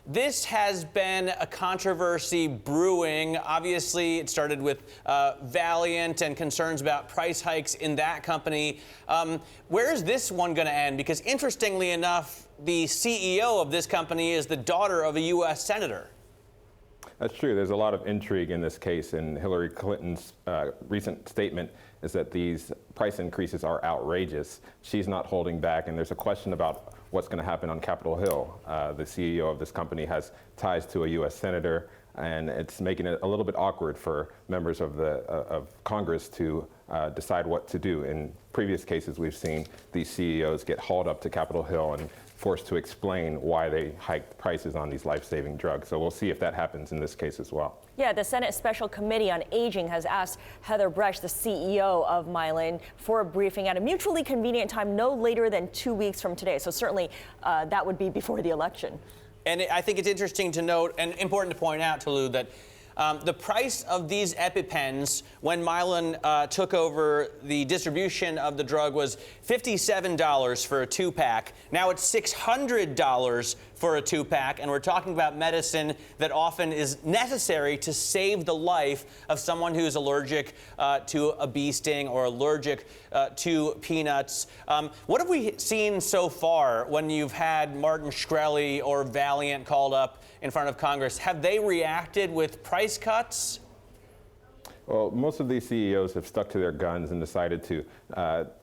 This has been a controversy brewing. Obviously, it started with Valiant and concerns about price hikes in that company. Where is this one going to end? Because interestingly enough, the CEO of this company is the daughter of a U.S. senator. That's true. There's a lot of intrigue in this case, and Hillary Clinton's recent statement is that these price increases are outrageous. She's not holding back, and there's a question about what's going to happen on Capitol Hill. The CEO of this company has ties to a U.S. senator, and it's making it a little bit awkward for members of Congress to decide what to do. In previous cases, we've seen these CEOs get hauled up to Capitol Hill and forced to explain why they hiked prices on these life-saving drugs. So we'll see if that happens in this case as well. Yeah, the Senate Special Committee on Aging has asked Heather Bresch, the CEO of Mylan, for a briefing at a mutually convenient time no later than 2 weeks from today. So certainly that would be before the election. And I think it's interesting to note and important to point out, Toluse, that the price of these EpiPens when Mylan took over the distribution of the drug was $57 for a 2-pack. Now it's $600 for a 2-pack, and we're talking about medicine that often is necessary to save the life of someone who's allergic to a bee sting or allergic to peanuts. What have we seen so far when you've had Martin Shkreli or Valiant called up in front of Congress? Have they reacted with price cuts? Well, most of these CEOs have stuck to their guns and decided to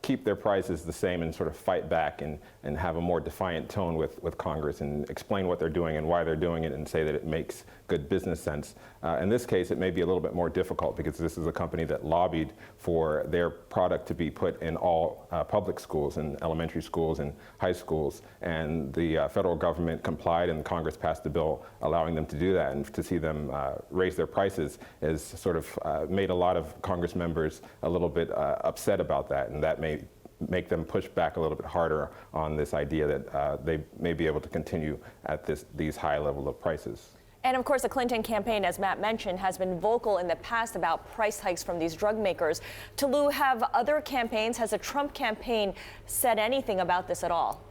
keep their prices the same and sort of fight back and have a more defiant tone with Congress and explain what they're doing and why they're doing it and say that it makes good business sense. In this case, it may be a little bit more difficult because this is a company that lobbied for their product to be put in all public schools and elementary schools and high schools. And the federal government complied and Congress passed a bill allowing them to do that. And to see them raise their prices is sort of made a lot of Congress members a little bit upset about that, and that may make them push back a little bit harder on this idea that they may be able to continue at these high level of prices. And of course, the Clinton campaign, as Matt mentioned, has been vocal in the past about price hikes from these drug makers. Toluse, have other campaigns, has the Trump campaign said anything about this at all?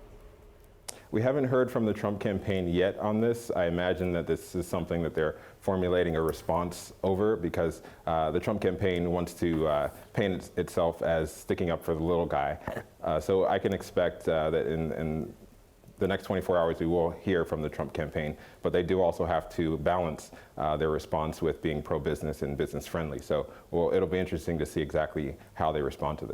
We haven't heard from the Trump campaign yet on this. I imagine that this is something that they're formulating a response over because the Trump campaign wants to paint itself as sticking up for the little guy. So I can expect that in the next 24 hours we will hear from the Trump campaign, but they do also have to balance their response with being pro-business and business friendly. So it'll be interesting to see exactly how they respond to this.